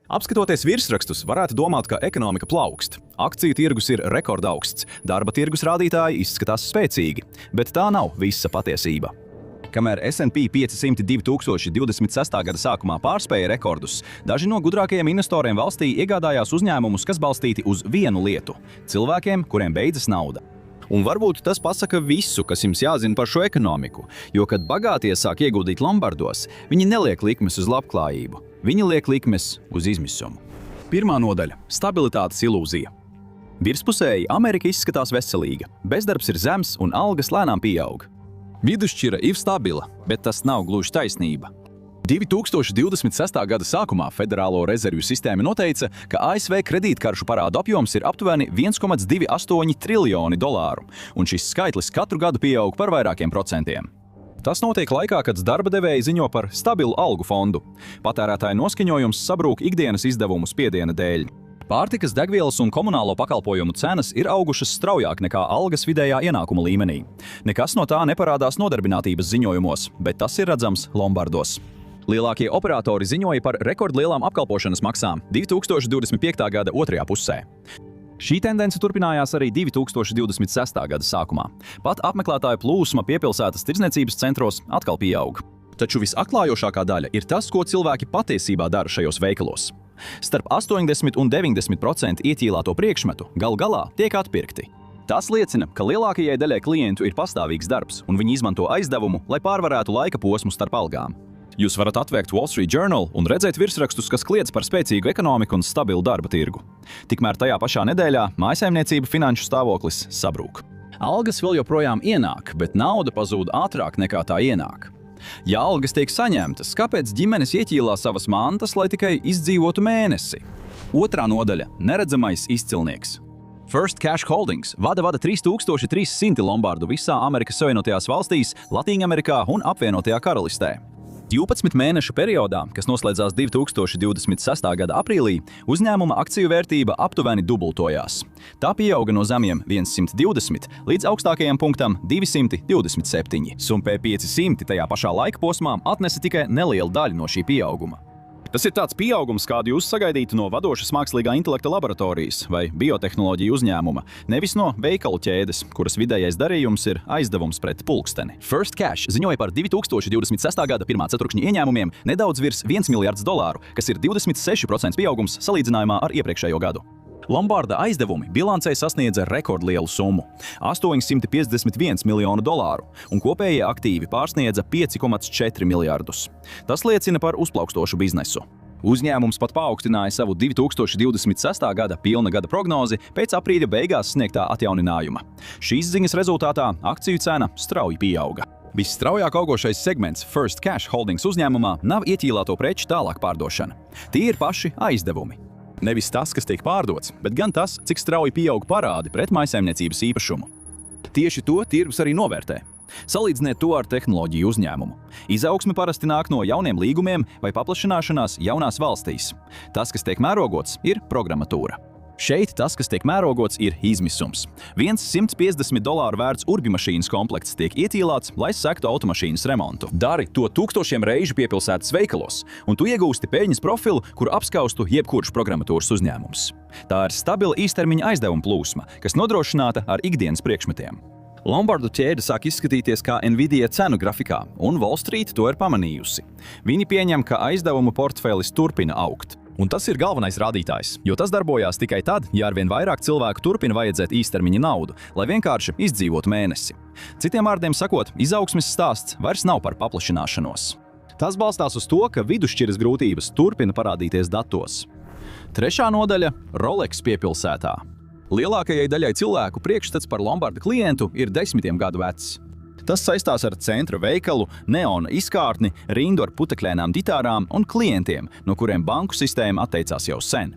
Apskatoties virsrakstus, varētu domāt, ka ekonomika plaukst. Akciju tirgus ir rekordaugsts, darba tirgus rādītāji izskatās spēcīgi, bet tā nav visa patiesība. Kamēr S&P 500 2026. gada sākumā pārspēja rekordus, daži no gudrākajiem investoriem valstī iegādājās uzņēmumus, kas balstīti uz vienu lietu – cilvēkiem, kuriem beidzas nauda. Un varbūt tas pasaka visu, kas jums jāzina par šo ekonomiku, jo, kad bagātie sāk ieguldīt lombardos, viņi neliek likmes uz labklājību, viņi liek likmes uz izmisumu. Pirmā nodaļa – stabilitātes ilūzija. Virspusēji Amerika izskatās veselīga, bezdarbs ir zems un algas lēnām pieaug. Vidusšķira ir stabila, bet tas nav gluži taisnība. 2026. gada sākumā Federālo rezervju sistēma noteica, ka ASV kredītkaršu parādu apjoms ir aptuveni 1,28 triljoni dolāru, un šis skaitlis katru gadu pieaug par vairākiem procentiem. Tas notiek laikā, kad darba devēji ziņo par stabilu algu fondu. Patērētāju noskaņojums sabrūk ikdienas izdevumu spiediena dēļ. Pārtikas, degvielas un komunālo pakalpojumu cenas ir augušas straujāk nekā algas vidējā ienākuma līmenī. Nekas no tā neparādās nodarbinātības ziņojumos, bet tas ir redzams lombardos. Lielākie operatori ziņoja par rekordlielām apkalpošanas maksām 2025. gada otrajā pusē. Šī tendence turpinājās arī 2026. gada sākumā. Pat apmeklētāju plūsma piepilsētas tirdzniecības centros atkal pieaug. Taču visatklājošākā daļa ir tas, ko cilvēki patiesībā dara šajos veikalos. Starp 80 un 90% ieķīlāto priekšmetu galu galā tiek atpirkti. Tas liecina, ka lielākajai daļai klientu ir pastāvīgs darbs, un viņi izmanto aizdevumu, lai pārvarētu laika posmu starp algām. Jūs varat atvērt Wall Street Journal un redzēt virsrakstus, kas kliedz par spēcīgu ekonomiku un stabilu darba tirgu. Tikmēr tajā pašā nedēļā mājsaimniecību finanšu stāvoklis sabrūk. Algas vēl joprojām ienāk, bet nauda pazūd ātrāk nekā tā ienāk. Ja algas tiek saņemtas, kāpēc ģimenes ieķīlā savas mantas, lai tikai izdzīvotu mēnesi? Otrā nodaļa – neredzamais izcilnieks. First Cash Holdings vada 3300 lombardu visā Amerikas Savienotajās valstīs, Latīņamerikā un apvienotajā karalistē. 12 mēnešu periodā, kas noslēdzās 2026. gada aprīlī, uzņēmuma akciju vērtība aptuveni dubultojās. Tā pieauga no zemiem 120 līdz augstākajam punktam 227. S&P 500 tajā pašā laika posmā atnesa tikai nelielu daļu no šī pieauguma. Tas ir tāds pieaugums, kādu jūs sagaidītu no vadošas mākslīgā intelekta laboratorijas vai biotehnoloģiju uzņēmuma, nevis no veikalu ķēdes, kuras vidējais darījums ir aizdevums pret pulksteni. First Cash ziņoja par 2026. gada pirmā ceturkšņa ieņēmumiem nedaudz virs $1 miljards, kas ir 26% pieaugums salīdzinājumā ar iepriekšējo gadu. Lombarda aizdevumi bilancē sasniedza rekordlielu summu – $851 miljonu, un kopējie aktīvi pārsniedza 5,4 miljardus. Tas liecina par uzplaukstošu biznesu. Uzņēmums pat paaugstināja savu 2026. gada pilna gada prognozi pēc aprīļa beigās sniegtā atjauninājuma. Šīs ziņas rezultātā akciju cena strauji pieauga. Visstraujāk augošais segments First Cash Holdings uzņēmumā nav ieķīlāto preču tālāk pārdošana. Tie ir paši aizdevumi. Nevis tas, kas tiek pārdots, bet gan tas, cik strauji pieaug parādi pret mājsaimniecības īpašumu. Tieši to tirgus arī novērtē. Salīdziniet to ar tehnoloģiju uzņēmumu. Izaugsme parasti nāk no jauniem līgumiem vai paplašināšanās jaunās valstīs. Tas, kas tiek mērogots, ir programmatūra. Šeit tas, kas tiek mērogots, ir izmisums. Viens $150 vērts urbimašīnas komplekts tiek ietīlāts, lai sektu automašīnas remontu. Dari to tūkstošiem reižu piepilsētas veikalos, un tu iegūsti peļņas profilu, kuru apskaustu jebkurš programmatūras uzņēmums. Tā ir stabila īstermiņa aizdevuma plūsma, kas nodrošināta ar ikdienas priekšmetiem. Lombardu ķēde sāk izskatīties kā Nvidia cenu grafikā, un Wall Street to ir pamanījusi. Viņi pieņem, ka aizdevumu portfelis turpina augt. Un tas ir galvenais rādītājs, jo tas darbojās tikai tad, ja arvien vairāk cilvēku turpina vajadzēt īstermiņa naudu, lai vienkārši izdzīvotu mēnesi. Citiem vārdiem sakot, izaugsmes stāsts vairs nav par paplašināšanos. Tas balstās uz to, ka vidusšķiras grūtības turpina parādīties datos. Trešā nodaļa – Rolex piepilsētā. Lielākajai daļai cilvēku priekšstats par Lombarda klientu ir 10 gadu vecs. Tas saistās ar centra veikalu, neona izkārtni, rindu ar putekļainām ģitārām un klientiem, no kuriem banku sistēma atteicās jau sen.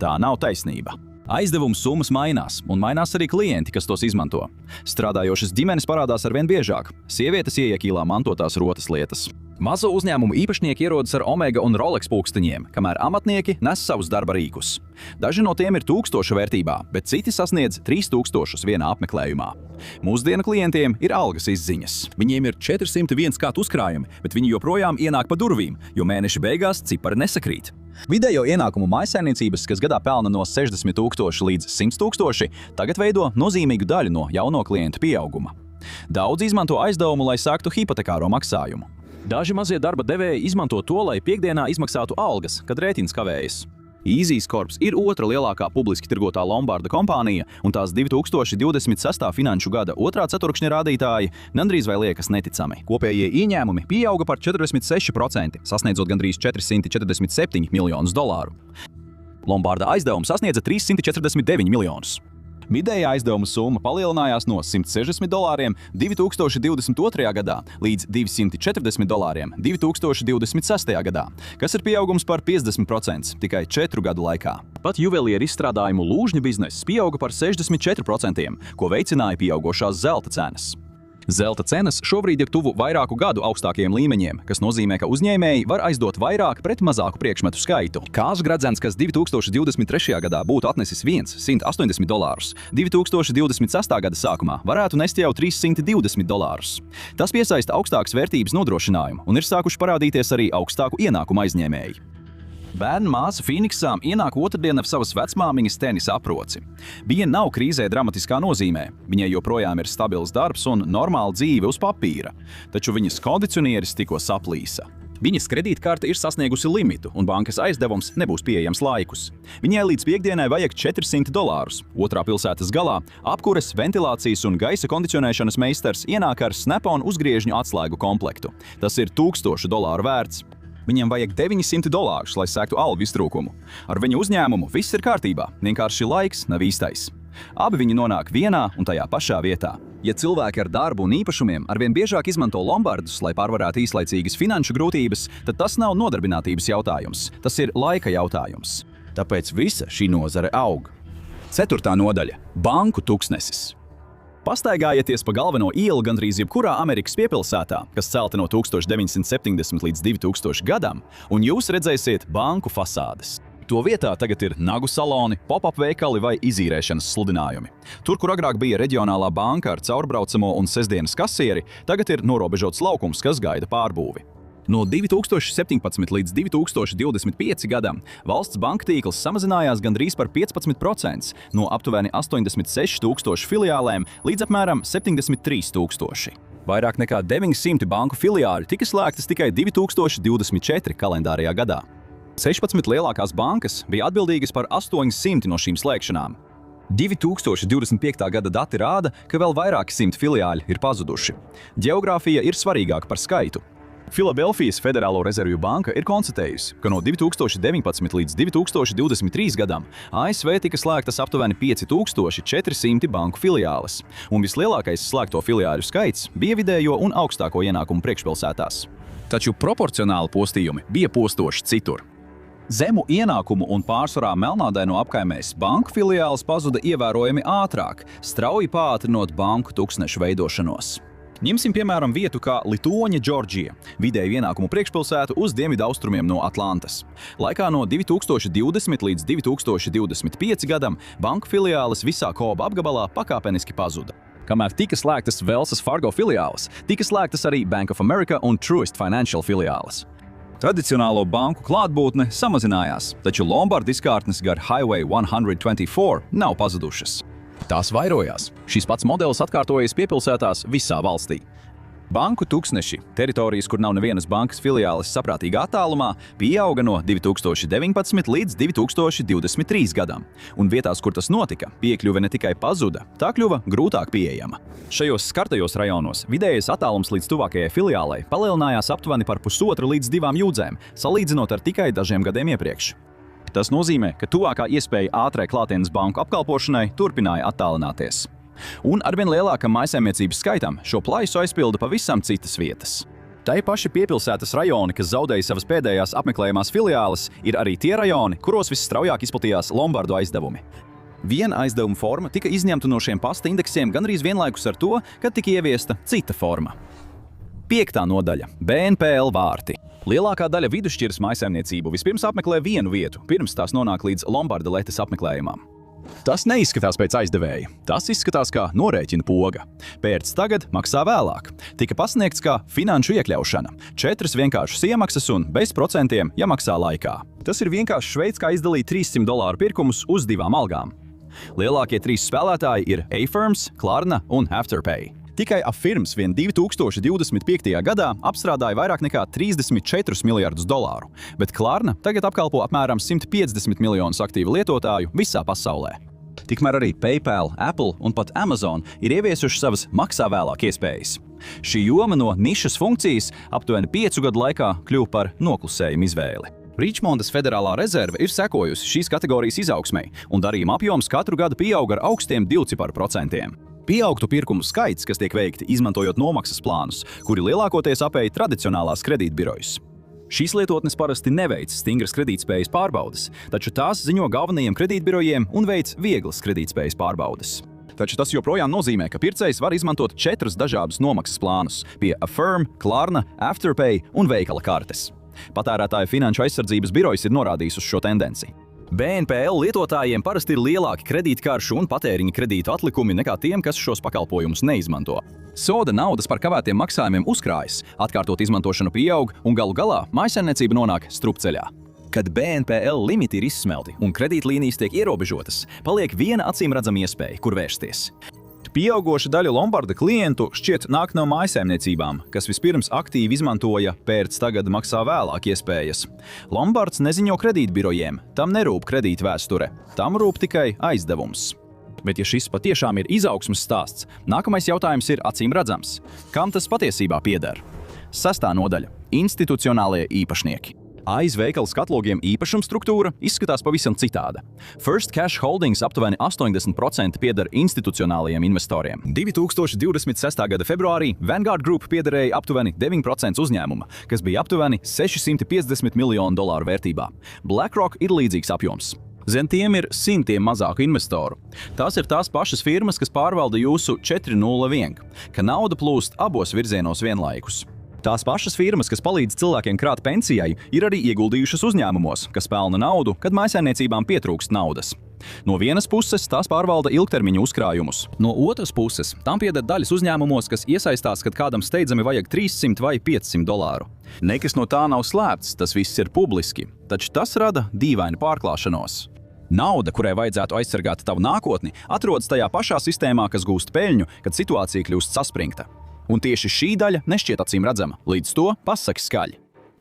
Tā nav taisnība. Aizdevumu summas mainās, un mainās arī klienti, kas tos izmanto. Strādājošas ģimenes parādās arvien biežāk. Sievietes ieķīlā mantotās rotas lietas. Mazo uzņēmumu īpašnieki ierodas ar Omega un Rolex pulksteņiem, kamēr amatnieki nes savus darba rīkus. Daži no tiem ir 1000 vērtībā, bet citi sasniedz 3000 vienā apmeklējumā. Mūsdienu klientiem ir algas izziņas. Viņiem ir 401 katu uzkrājumi, bet viņi joprojām ienāk pa durvīm, jo mēneša beigās cipari nesakrīt. Vidējo ienākumu mājsaimniecības, kas gadā pelna no 60,000 līdz 100,000, tagad veido nozīmīgu daļu no jauno klientu pieauguma. Daudz izmanto aizdevumu, lai sāktu hipotekāro maksājumu. Daži mazie darba devēji izmanto to, lai piekdienā izmaksātu algas, kad rēķins kavējas. Easys Corps ir otra lielākā publiski tirgotā Lombarda kompānija, un tās 2026. finanšu gada otrā ceturkšņa rādītāji gandrīz vai liekas neticami. Kopējie ieņēmumi pieauga par 46%, sasniedzot gandrīz $447 miljonus. Lombarda aizdevums sasniedza $349 miljonus. Vidējā aizdevuma summa palielinājās no $160 2022. gadā līdz $240 2026. gadā, kas ir pieaugums par 50% tikai 4 gadu laikā. Pat juvelieru izstrādājumu lūžņu bizness pieauga par 64%, ko veicināja pieaugošās zelta cenas. Zelta cenas šobrīd ir tuvu vairāku gadu augstākiem līmeņiem, kas nozīmē, ka uzņēmēji var aizdot vairāk pret mazāku priekšmetu skaitu. Kāzu gredzens, kas 2023. gadā būtu atnesis $180, 2026. gada sākumā varētu nest jau $320. Tas piesaista augstākas vērtības nodrošinājumu, un ir sākuši parādīties arī augstāku ienākumu aizņēmēji. Bērnu māsa Fīniksā ienāk otrdien ar savas vecmāmiņas tenisa aproci. Viņa nav krīzē dramatiskā nozīmē. Viņai joprojām ir stabils darbs un normāla dzīve uz papīra, taču viņas kondicionieris tikko saplīsa. Viņas kredītkarte ir sasniegusi limitu, un bankas aizdevums nebūs pieejams laikus. Viņai līdz piekdienai vajag $400. Otrā pilsētas galā apkures, ventilācijas un gaisa kondicionēšanas meistars ienāk ar Snap-on uzgriežņu atslēgu komplektu. Tas ir $1000 vērts. Viņam vajag $900, lai sektu algu iztrūkumu. Ar viņu uzņēmumu viss ir kārtībā, vienkārši laiks nav īstais. Abi viņi nonāk vienā un tajā pašā vietā. Ja cilvēki ar darbu un īpašumiem arvien biežāk izmanto lombardus, lai pārvarētu īslaicīgas finanšu grūtības, tad tas nav nodarbinātības jautājums, tas ir laika jautājums. Tāpēc visa šī nozare aug. 4. nodaļa – banku tuksnesis. Pastaigājieties pa galveno ielu gandrīz jebkurā Amerikas piepilsētā, kas celta no 1970 līdz 2000 gadam, un jūs redzēsiet banku fasādes. To vietā tagad ir nagu saloni, pop-up veikali vai izīrēšanas sludinājumi. Tur, kur agrāk bija reģionālā banka ar caurbraucamo un sestdienas kasieri, tagad ir norobežots laukums, kas gaida pārbūvi. No 2017 līdz 2025 gadam valsts banka tīkls samazinājās gandrīz par 15%, no aptuveni 86,000 filiālēm līdz apmēram 73,000. Vairāk nekā 900 banku filiāļu tika slēgtas tikai 2024 kalendārajā gadā. 16 lielākās bankas bija atbildīgas par 800 no šīm slēgšanām. 2025. gada dati rāda, ka vēl vairāki 100 filiāļi ir pazuduši. Ģeogrāfija ir svarīgāka par skaitu. Filadelfijas Federālo rezervju banka ir konstatējusi, ka no 2019 līdz 2023 gadam ASV tika slēgtas aptuveni 5400 banku filiāles, un vislielākais slēgto filiāļu skaits bija vidējo un augstāko ienākumu priekšpilsētās. Taču proporcionāli postījumi bija postoši citur. Zemu ienākumu un pārsvarā melnādaino apkaimēs banku filiāles pazuda ievērojami ātrāk, strauji pātrinot banku tuksnešu veidošanos. Ņemsim piemēram vietu kā Lituoņa, Džordžija, vidēju ienākumu priekšpilsētu uz dienvidaustrumiem no Atlantas. Laikā no 2020 līdz 2025 gadam banku filiāles visā Koba apgabalā pakāpeniski pazuda. Kamēr tika slēgtas Velsas Fargo filiāles, tika slēgtas arī Bank of America un Truist Financial filiāles. Tradicionālo banku klātbūtne samazinājās, taču Lombardu izkārtnes gar Highway 124 nav pazudušas. Tās vairojās. Šis pats modelis atkārtojas piepilsētās visā valstī. Banku tuksneši, teritorijas, kur nav nevienas bankas filiāles saprātīgā attālumā, pieauga no 2019 līdz 2023 gadam, un vietās, kur tas notika, piekļuve ne tikai pazuda, tā kļuva grūtāk pieejama. Šajos skartajos rajonos vidējais attālums līdz tuvākajai filiālei palielinājās aptuveni par 1,5 līdz 2 jūdzēm, salīdzinot ar tikai dažiem gadiem iepriekš. Tas nozīmē, ka tuvākā iespēja ātrai klātienes banku apkalpošanai turpināja attālināties. Un arvien lielākam mājsaimniecības skaitam šo plaisu aizpilda pavisam citas vietas. Tai paši piepilsētas rajoni, kas zaudēja savas pēdējās apmeklējamās filiāles, ir arī tie rajoni, kuros visstraujāk izplatījās Lombardu aizdevumi. Viena aizdevuma forma tika izņemta no šiem pasta indeksiem gandrīz vienlaikus ar to, kad tika ieviesta cita forma. 5. nodaļa – BNPL vārti. Lielākā daļa vidusšķiras mājsaimniecību vispirms apmeklē vienu vietu, pirms tās nonāk līdz Lombarda letes apmeklējumam. Tas neizskatās pēc aizdevēja. Tas izskatās kā norēķina poga. Pērc tagad, maksā vēlāk. Tika pasniegts kā finanšu iekļaušana. 4 vienkāršas iemaksas un bez procentiem, ja maksā laikā. Tas ir vienkāršs veids, kā izdalīt $300 pirkumus uz 2 algām. Lielākie 3 spēlētāji ir Affirms, Klarna un Afterpay. Tikai Affirms vien 2025. gadā apstrādāja vairāk nekā $34 miljardus, bet Klarna tagad apkalpo apmēram 150 miljonus aktīvu lietotāju visā pasaulē. Tikmēr arī PayPal, Apple un pat Amazon ir ieviesuši savas maksā vēlāk iespējas. Šī joma no nišas funkcijas aptuveni 5 gadu laikā kļuva par noklusējumu izvēli. Ričmondas Federālā rezerve ir sekojusi šīs kategorijas izaugsmei, un darījuma apjoms katru gadu pieaug ar augstiem 2%. Pieaugtu pirkumu skaits, kas tiek veikti izmantojot nomaksas plānus, kuri lielākoties apēj tradicionālās kredītbirojas. Šīs lietotnes parasti neveic stingras kredītspējas pārbaudes, taču tās ziņo galvenajiem kredītbirojiem un veic vieglas kredītspējas pārbaudes. Taču tas joprojām nozīmē, ka pircējs var izmantot 4 dažādus nomaksas plānus pie Affirm, Klarna, Afterpay un veikala kartes. Patērētāju finanšu aizsardzības birojas ir norādījis uz šo tendenci. BNPL lietotājiem parasti ir lielāki kredītkaršu un patēriņa kredītu atlikumi nekā tiem, kas šos pakalpojumus neizmanto. Soda naudas par kavētiem maksājumiem uzkrājas, atkārtot izmantošanu pieaug un galu galā mājsaimniecība nonāk strupceļā. Kad BNPL limiti ir izsmelti un kredītlīnijas tiek ierobežotas, paliek viena acīmredzama iespēja, kur vērsties. Pieaugoša daļa Lombarda klientu šķiet nāk no mājsaimniecībām, kas vispirms aktīvi izmantoja pērc tagad maksā vēlāk iespējas. Lombards neziņo kredītbirojiem, tam nerūp kredītvēsture, tam rūp tikai aizdevums. Bet ja šis patiešām ir izaugsmes stāsts, nākamais jautājums ir acīmredzams. Kam tas patiesībā pieder? 6. nodaļa – institucionālie īpašnieki. Aiz veikala skatlogiem īpašuma struktūra izskatās pavisam citāda. First Cash Holdings aptuveni 80% pieder institucionālajiem investoriem. 2026. gada februārī Vanguard Group piederēja aptuveni 9% uzņēmuma, kas bija aptuveni $650 miljonu vērtībā. BlackRock ir līdzīgs apjoms. Zem tiem ir simtiem mazāku investoru. Tās ir tās pašas firmas, kas pārvalda jūsu 401, ka nauda plūst abos virzienos vienlaikus. Tās pašas firmas, kas palīdz cilvēkiem krāt pensijai, ir arī ieguldījušas uzņēmumos, kas pelna naudu, kad mājsaimniecībām pietrūkst naudas. No vienas puses tās pārvalda ilgtermiņa uzkrājumus, no otras puses tām pieder daļas uzņēmumos, kas iesaistās, kad kādam steidzami vajag $300 vai $500. Nekas no tā nav slēpts, tas viss ir publiski, taču tas rada dīvainu pārklāšanos. Nauda, kurai vajadzētu aizsargāt tavu nākotni, atrodas tajā pašā sistēmā, kas gūst peļņu, kad situācija kļūst saspringta. Un tieši šī daļa nešķiet acīmredzama, līdz to pasaki skaļi.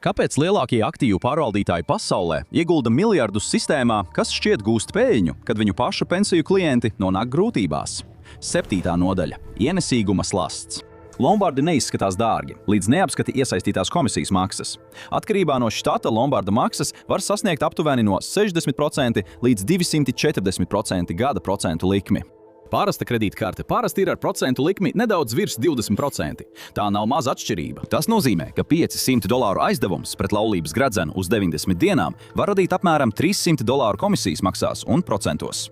Kāpēc lielākie aktīvu pārvaldītāji pasaulē iegulda miljardus sistēmā, kas šķiet gūst peļņu, kad viņu pašu pensiju klienti nonāk grūtībās? 7. nodaļa – ienesīguma slasts. Lombardi neizskatās dārgi, līdz neapskati iesaistītās komisijas maksas. Atkarībā no štata Lombarda maksas var sasniegt aptuveni no 60% līdz 240% gada procentu likmi. Parasta kredītkarte parasti ir ar procentu likmi nedaudz virs 20%. Tā nav maza atšķirība. Tas nozīmē, ka $500 aizdevums pret laulības gredzenu uz 90 dienām var radīt apmēram $300 komisijas maksās un procentos.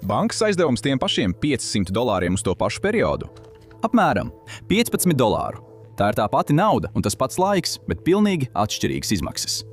Bankas aizdevums tiem pašiem $500 uz to pašu periodu? Apmēram $15. Tā ir tā pati nauda un tas pats laiks, bet pilnīgi atšķirīgas izmaksas.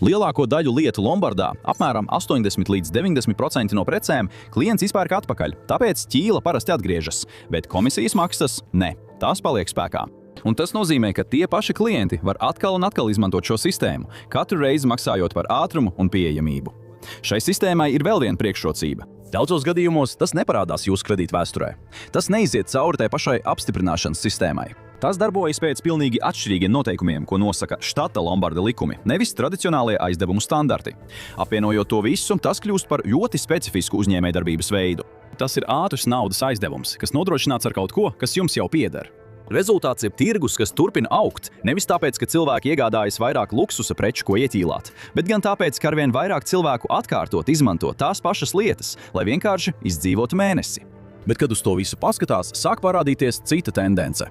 Lielāko daļu lietu Lombardā, apmēram 80 līdz 90% no precēm, klients izpērk atpakaļ, tāpēc ķīla parasti atgriežas, bet komisijas maksas ne, tās paliek spēkā. Un tas nozīmē, ka tie paši klienti var atkal un atkal izmantot šo sistēmu, katru reizi maksājot par ātrumu un pieejamību. Šai sistēmai ir vēl viena priekšrocība. Daudzos gadījumos tas neparādās jūsu kredītvēsturē. Tas neiziet cauri tai pašai apstiprināšanas sistēmai. Tas darbojas pēc pilnīgi atšķirīgiem noteikumiem, ko nosaka štata Lombarda likumi, nevis tradicionālie aizdevumu standarti. Apvienojot to visu, tas kļūst par ļoti specifisku uzņēmējdarbības veidu. Tas ir ātrs naudas aizdevums, kas nodrošināts ar kaut ko, kas jums jau pieder. Rezultāts ir tirgus, kas turpina augt, nevis tāpēc, ka cilvēki iegādājas vairāk luksusa preču, ko ieķīlāt, bet gan tāpēc, ka arvien vairāk cilvēku atkārtot izmanto tās pašas lietas, lai vienkārši izdzīvotu mēnesi. Bet, kad uz to visu paskatās, sāk parādīties cita tendence.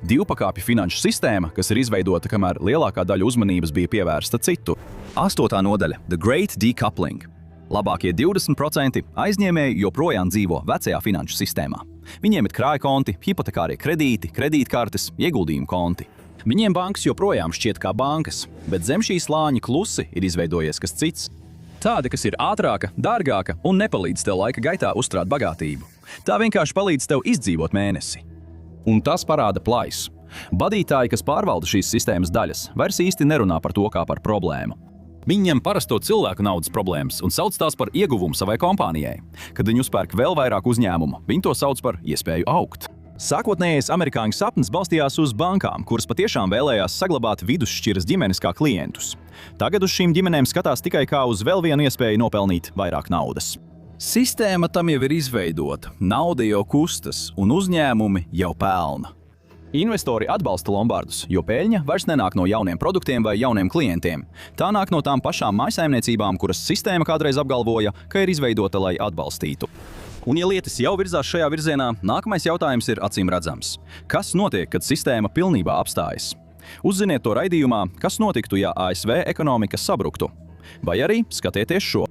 Divpakāpju finanšu sistēma, kas ir izveidota, kamēr lielākā daļa uzmanības bija pievērsta citu. 8. nodaļa – The Great Decoupling. Labākie 20% aizņēmēji joprojām dzīvo vecajā finanšu sistēmā. Viņiem ir krājkonti, hipotekārie kredīti, kredītkartes, ieguldījumu konti. Viņiem bankas joprojām šķiet kā bankas, bet zem šī slāņa klusi ir izveidojies kas cits. Tāda, kas ir ātrāka, dārgāka un nepalīdz tev laika gaitā uzkrāt bagātību. Tā vienkārši palīdz tev izdzīvot mēnesi. Un tas parāda plaisu. Vadītāji, kas pārvalda šīs sistēmas daļas, vairs īsti nerunā par to kā par problēmu. Viņi ņem parasto cilvēku naudas problēmas un sauc tās par ieguvumu savai kompānijai. Kad viņi uzpērk vēl vairāk uzņēmumu, viņi to sauc par iespēju augt. Sākotnējais amerikāņu sapnis balstījās uz bankām, kuras patiešām vēlējās saglabāt vidusšķiras ģimenes kā klientus. Tagad uz šīm ģimenēm skatās tikai kā uz vēl vienu iespēju nopelnīt vairāk naudas. Sistēma tam jau ir izveidota, nauda jau kustas un uzņēmumi jau pelna. Investori atbalsta lombardus, jo peļņa vairs nenāk no jauniem produktiem vai jauniem klientiem. Tā nāk no tām pašām mājsaimniecībām, kuras sistēma kādreiz apgalvoja, ka ir izveidota, lai atbalstītu. Un, ja lietas jau virzās šajā virzienā, nākamais jautājums ir acīm redzams. Kas notiek, kad sistēma pilnībā apstājas? Uzziniet to raidījumā, kas notiktu, ja ASV ekonomika sabruktu. Vai arī skatieties šo.